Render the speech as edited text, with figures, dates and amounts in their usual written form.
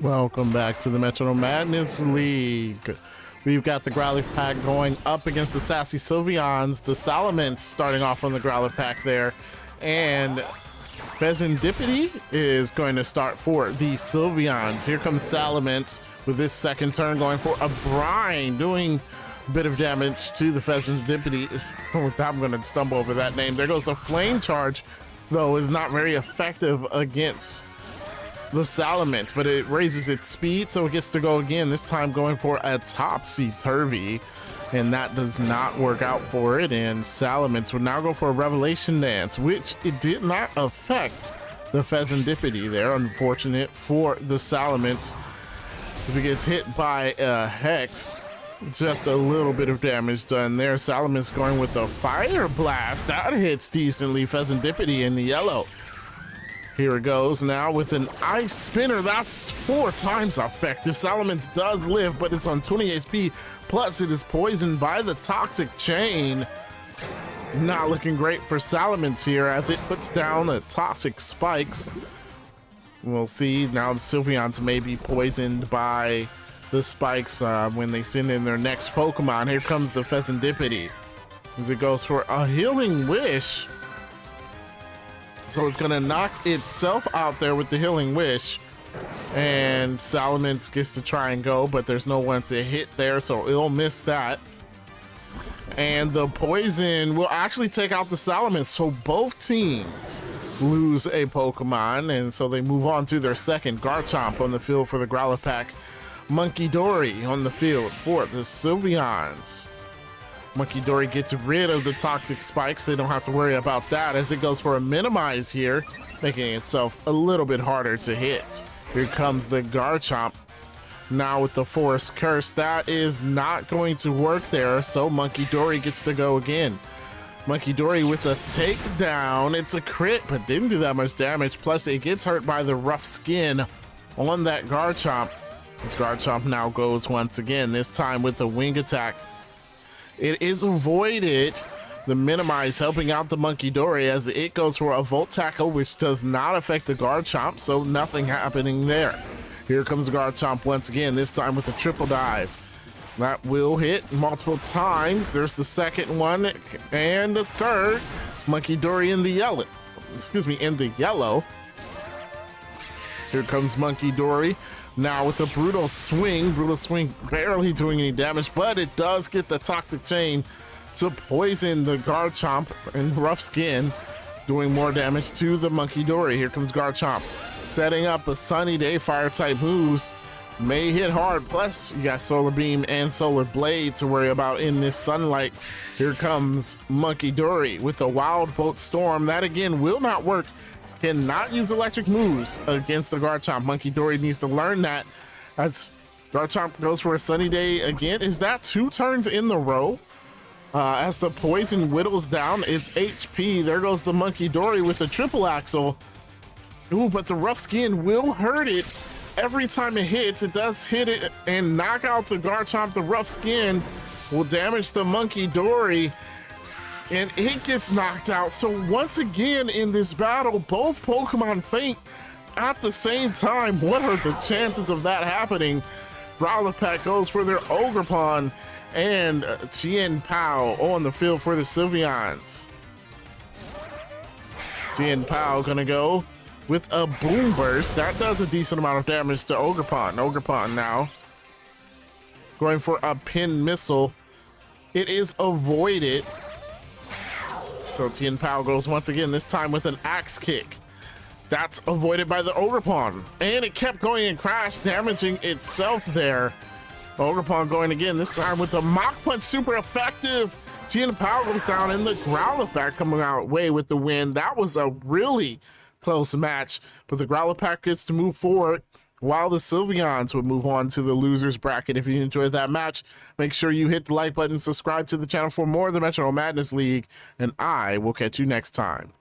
Welcome back to the Metronome Madness League. We've got the Growlithe pack going up against the Sassy Sylveons. The Salamence starting off on the Growlithe pack there. And Pheasantipity is going to start for the Sylveons. Here comes Salamence with this second turn going for a brine, doing a bit of damage to the Pheasantipity. I'm going to stumble over that name. There goes a Flame Charge, though is not very effective against the Salamence, but it raises its speed, so it gets to go again, this time going for a Topsy-Turvy, and that does not work out for it, and Salamence would now go for a Revelation Dance, which it did not affect the Pheasantipity there. Unfortunate for the Salamence as it gets hit by a Hex. Just a little bit of damage done there. Salamence going with a Fire Blast. That hits decently. Pheasantipity in the yellow. Here it goes now with an Ice Spinner. That's 4 times effective. Salamence does live, but it's on 20 HP. Plus, it is poisoned by the Toxic Chain. Not looking great for Salamence here as it puts down the Toxic Spikes. We'll see. Now the Sylveons may be poisoned by the spikes when they send in their next Pokemon. Here comes the Pheasantipity as it goes for a Healing Wish. So it's going to knock itself out there with the Healing Wish. And Salamence gets to try and go, but there's no one to hit there, so it'll miss that. And the Poison will actually take out the Salamence, so both teams lose a Pokemon, and so they move on to their second. Garchomp on the field for the Growlithe pack. Munkidori on the field for the Sylveons. Munkidori gets rid of the Toxic Spikes. They don't have to worry about that as it goes for a Minimize here, making itself a little bit harder to hit. Here comes the Garchomp. Now with the Forest Curse, that is not going to work there, so Munkidori gets to go again. Munkidori with a takedown. It's a crit, but didn't do that much damage. Plus, it gets hurt by the rough skin on that Garchomp. This Garchomp now goes once again, this time with the Wing Attack. It is avoided. The Minimize helping out the Munkidori as it goes for a Volt Tackle, which does not affect the Garchomp, so nothing happening there. Here comes Garchomp once again, this time with a Triple Dive. That will hit multiple times. There's the second one and the third. Munkidori in the yellow. Excuse me, in the yellow. Here comes Munkidori. Now with a Brutal Swing barely doing any damage, but it does get the Toxic Chain to poison the Garchomp and rough skin, doing more damage to the Munkidori. Here comes Garchomp, setting up a Sunny Day Fire type moves. May hit hard, plus you got Solar Beam and Solar Blade to worry about in this sunlight. Here comes Munkidori with a Wild Bolt Storm. That again will not work. Cannot use electric moves against the Garchomp. Munkidori needs to learn that as Garchomp goes for a Sunny Day again. Is that 2 turns in the row? As the poison whittles down its HP, there goes the Munkidori with the Triple Axle. Ooh, but the rough skin will hurt it every time it hits. It does hit it and knock out the Garchomp. The rough skin will damage the Munkidori, and it gets knocked out. So once again in this battle, both Pokemon faint at the same time. What are the chances of that happening? Growlithe pack goes for their Ogerpon, and Tien Pao on the field for the Sylveons. Tien Pao gonna go with a Boom Burst. That does a decent amount of damage to Ogerpon. Ogerpon now going for a Pin Missile. It is avoided. So Tien Pao goes once again, this time with an Axe Kick. That's avoided by the Ogerpon. And it kept going and crashed, damaging itself there. Ogerpon going again, this time with the Mach Punch, super effective. Tien Pao goes down and the Growlithe pack coming out away with the win. That was a really close match, but the Growlithe pack gets to move forward while the Sylveons would move on to the losers bracket. If you enjoyed that match, make sure you hit the like button, subscribe to the channel for more of the Metronome Madness League, and I will catch you next time.